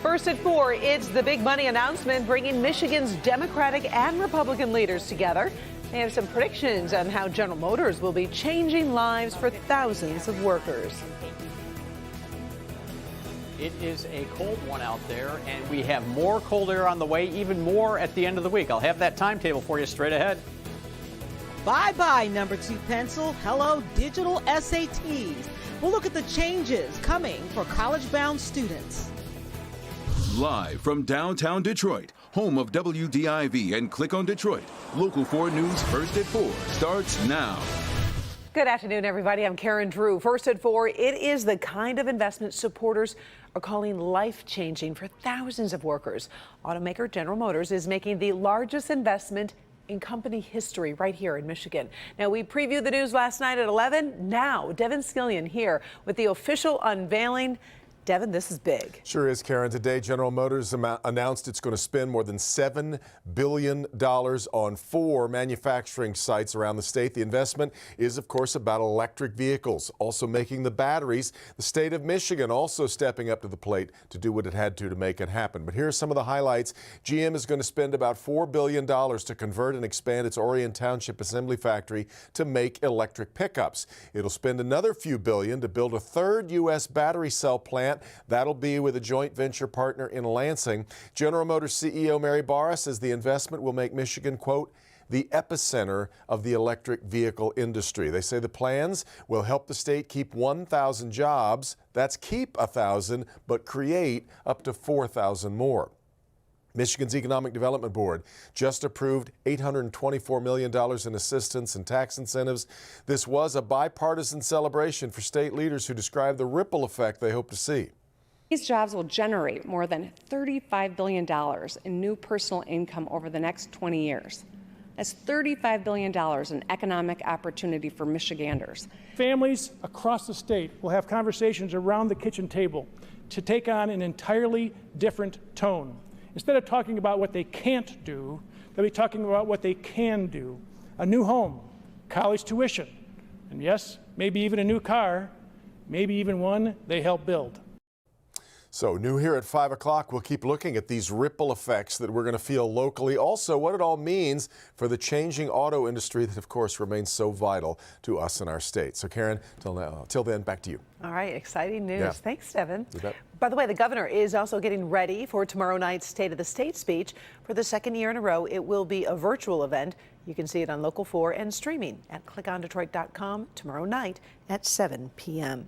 First at 4, it's the big money announcement bringing Michigan's Democratic and Republican leaders together. They have some predictions on how General Motors will be changing lives for thousands of workers. It is a cold one out there, and we have more cold air on the way, even more at the end of the week. I'll have that timetable for you straight ahead. Bye-bye, number 2 pencil. Hello, digital SATs. We'll look at the changes coming for college-bound students. Live from downtown Detroit, home of WDIV and Click on Detroit, Local 4 News First at 4 starts now. Good afternoon, everybody. I'm Karen Drew. First at 4, it is the kind of investment supporters are calling life-changing for thousands of workers. Automaker General Motors is making the largest investment in company history right here in Michigan. Now, we previewed the news last night at 11. Now, Devin Skillion here with the official unveiling. Devin, this is big. Sure is, Karen. Today, General Motors announced it's going to spend more than $7 billion on 4 manufacturing sites around the state. The investment is, of course, about electric vehicles, also making the batteries. The state of Michigan also stepping up to the plate to do what it had to make it happen. But here are some of the highlights. GM is going to spend about $4 billion to convert and expand its Orion Township assembly factory to make electric pickups. It'll spend another few billion to build a 3rd U.S. battery cell plant. That'll be with a joint venture partner in Lansing. General Motors CEO Mary Barra says the investment will make Michigan, quote, the epicenter of the electric vehicle industry. They say the plans will help the state keep 1,000 jobs. That's keep 1,000, but create up to 4,000 more. Michigan's Economic Development Board just approved $824 million in assistance and tax incentives. This was a bipartisan celebration for state leaders who described the ripple effect they hope to see. These jobs will generate more than $35 billion in new personal income over the next 20 years. That's $35 billion in economic opportunity for Michiganders. Families across the state will have conversations around the kitchen table to take on an entirely different tone. Instead of talking about what they can't do, they'll be talking about what they can do. A new home, college tuition, and yes, maybe even a new car, maybe even one they help build. So new here at 5 o'clock, we'll keep looking at these ripple effects that we're going to feel locally. Also, what it all means for the changing auto industry that, of course, remains so vital to us in our state. So, Karen, till then, back to you. All right, exciting news. Yeah. Thanks, Devin. You bet. By the way, the governor is also getting ready for tomorrow night's State of the State speech. For the 2nd year in a row, it will be a virtual event. You can see it on Local 4 and streaming at clickondetroit.com tomorrow night at 7 p.m.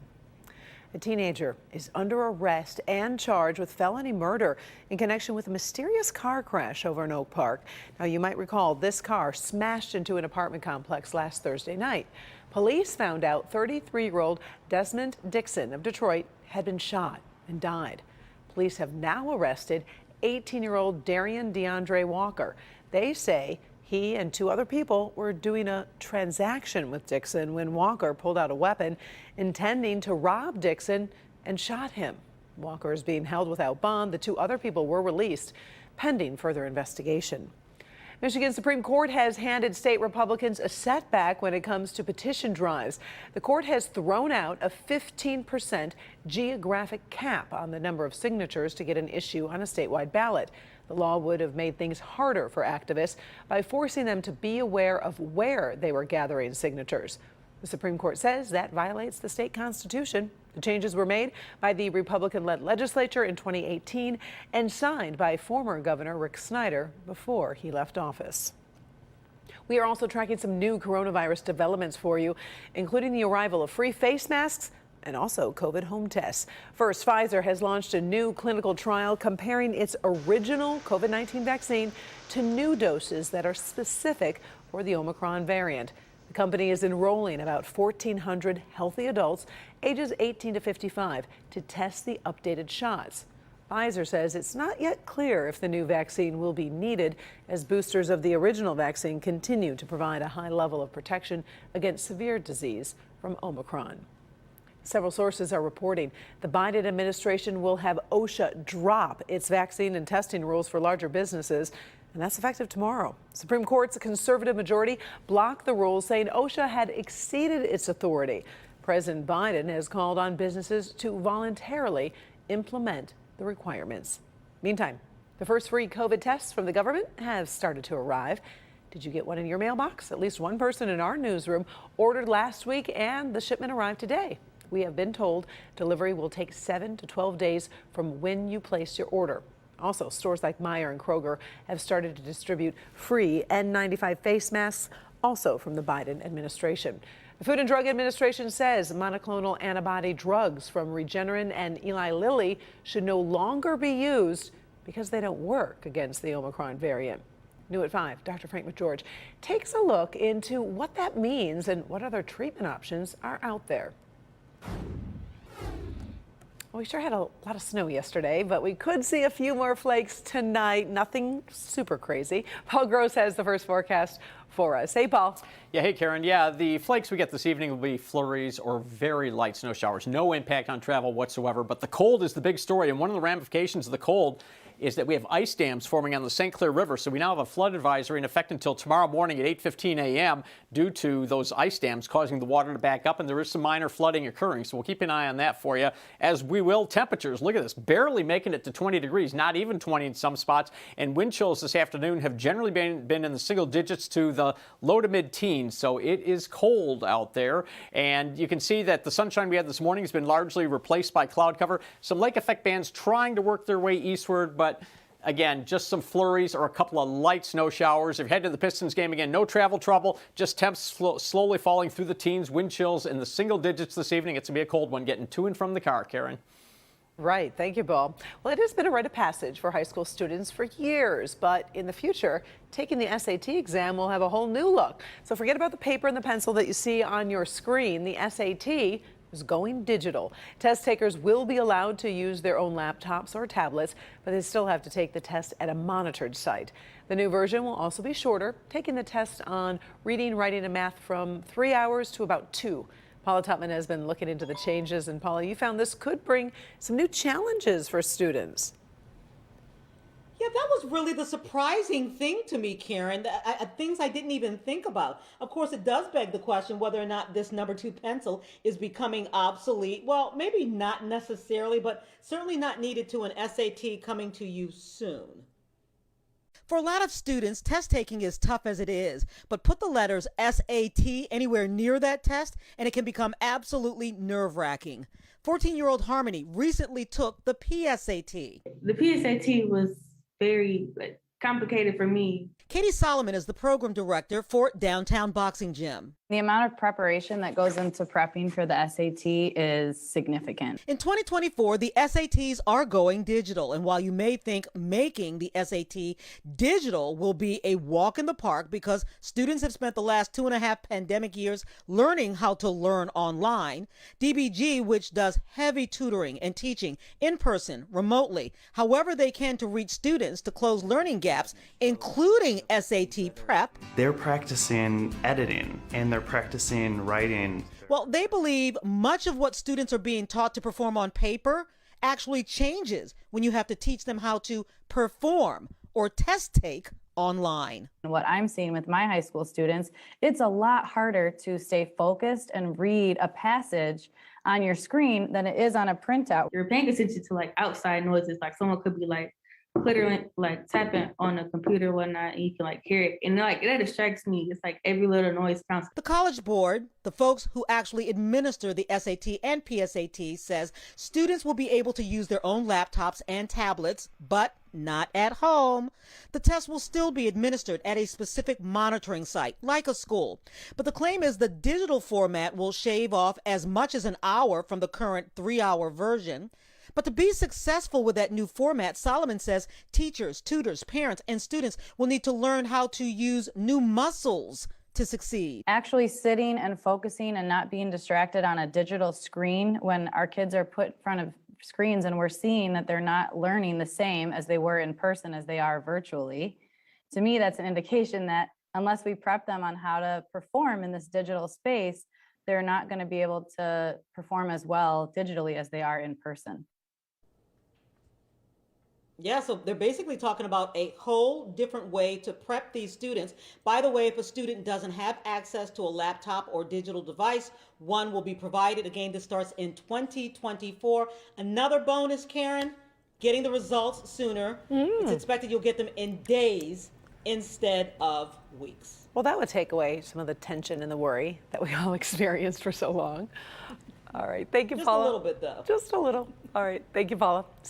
A teenager is under arrest and charged with felony murder in connection with a mysterious car crash over in Oak Park. Now, you might recall this car smashed into an apartment complex last Thursday night. Police found out 33-year-old Desmond Dixon of Detroit had been shot and died. Police have now arrested 18-year-old Darian DeAndre Walker. They say he and 2 other people were doing a transaction with Dixon when Walker pulled out a weapon, intending to rob Dixon, and shot him. Walker is being held without bond. The 2 other people were released, pending further investigation. Michigan Supreme Court has handed state Republicans a setback when it comes to petition drives. The court has thrown out a 15% geographic cap on the number of signatures to get an issue on a statewide ballot. The law would have made things harder for activists by forcing them to be aware of where they were gathering signatures. The Supreme Court says that violates the state constitution. The changes were made by the Republican-led legislature in 2018 and signed by former Governor Rick Snyder before he left office. We are also tracking some new coronavirus developments for you, including the arrival of free face masks and also COVID home tests. First, Pfizer has launched a new clinical trial comparing its original COVID-19 vaccine to new doses that are specific for the Omicron variant. The company is enrolling about 1,400 healthy adults ages 18 to 55 to test the updated shots. Pfizer says it's not yet clear if the new vaccine will be needed, as boosters of the original vaccine continue to provide a high level of protection against severe disease from Omicron. Several sources are reporting the Biden administration will have OSHA drop its vaccine and testing rules for larger businesses, and that's effective tomorrow. Supreme Court's conservative majority blocked the rules, saying OSHA had exceeded its authority. President Biden has called on businesses to voluntarily implement the requirements. Meantime, the first free COVID tests from the government have started to arrive. Did you get one in your mailbox? At least one person in our newsroom ordered last week, and the shipment arrived today. We have been told delivery will take 7 to 12 days from when you place your order. Also, stores like Meijer and Kroger have started to distribute free N95 face masks, also from the Biden administration. The Food and Drug Administration says monoclonal antibody drugs from Regeneron and Eli Lilly should no longer be used because they don't work against the Omicron variant. New at 5, Dr. Frank McGeorge takes a look into what that means and what other treatment options are out there. We sure had a lot of snow yesterday, but we could see a few more flakes tonight. Nothing super crazy. Paul Gross has the first forecast for us. Hey, Paul. Yeah, hey, Karen. Yeah, the flakes we get this evening will be flurries or very light snow showers. No impact on travel whatsoever, but the cold is the big story, and one of the ramifications of the cold is that we have ice dams forming on the St. Clair River. So we now have a flood advisory in effect until tomorrow morning at 8:15 a.m. due to those ice dams causing the water to back up, and there is some minor flooding occurring. So we'll keep an eye on that for you, as we will temperatures. Look at this, barely making it to 20 degrees, not even 20 in some spots. And wind chills this afternoon have generally been in the single digits to the low to mid-teens. So it is cold out there. And you can see that the sunshine we had this morning has been largely replaced by cloud cover. Some lake effect bands trying to work their way eastward, but again, just some flurries or a couple of light snow showers. If you head to the Pistons game again, no travel trouble, just temps slowly falling through the teens, wind chills in the single digits this evening. It's going to be a cold one getting to and from the car, Karen. Right. Thank you, Paul. Well, it has been a rite of passage for high school students for years, but in the future, taking the SAT exam will have a whole new look. So forget about the paper and the pencil that you see on your screen. The SAT is going digital. Test takers will be allowed to use their own laptops or tablets, but they still have to take the test at a monitored site. The new version will also be shorter, taking the test on reading, writing, and math from 3 hours to about 2. Paula Tutman has been looking into the changes, and Paula, you found this could bring some new challenges for students. Yeah, that was really the surprising thing to me, Karen. Things I didn't even think about. Of course, it does beg the question whether or not this number 2 pencil is becoming obsolete. Well, maybe not necessarily, but certainly not needed to an SAT coming to you soon. For a lot of students, test taking is tough as it is, but put the letters SAT anywhere near that test and it can become absolutely nerve-wracking. 14-year-old Harmony recently took the PSAT. The PSAT was very complicated for me. Katie Solomon is the program director for Downtown Boxing Gym. The amount of preparation that goes into prepping for the SAT is significant. In 2024, the SATs are going digital. And while you may think making the SAT digital will be a walk in the park because students have spent the last 2.5 pandemic years learning how to learn online, DBG, which does heavy tutoring and teaching in person, remotely, however they can to reach students to close learning gaps, including SAT prep. They're practicing editing and they're practicing writing. Well, they believe much of what students are being taught to perform on paper actually changes when you have to teach them how to perform or test take online. What I'm seeing with my high school students, it's a lot harder to stay focused and read a passage on your screen than it is on a printout. You're paying attention to like outside noises, like someone could be like clittering, like tapping on a computer or whatnot, and you can like hear it. And like that distracts me. It's like every little noise counts. The College Board, the folks who actually administer the SAT and PSAT, says students will be able to use their own laptops and tablets, but not at home. The test will still be administered at a specific monitoring site, like a school. But the claim is the digital format will shave off as much as an hour from the current 3-hour version. But to be successful with that new format, Solomon says teachers, tutors, parents, and students will need to learn how to use new muscles to succeed. Actually sitting and focusing and not being distracted on a digital screen when our kids are put in front of screens and we're seeing that they're not learning the same as they were in person as they are virtually. To me, that's an indication that unless we prep them on how to perform in this digital space, they're not going to be able to perform as well digitally as they are in person. Yeah, so they're basically talking about a whole different way to prep these students. By the way, if a student doesn't have access to a laptop or digital device, one will be provided. Again, this starts in 2024. Another bonus, Karen, getting the results sooner. It's expected you'll get them in days instead of weeks. Well, that would take away some of the tension and the worry that we all experienced for so long. All right. Thank you, Just Paula. a little bit, though. Just a little. All right. Thank you, Paula.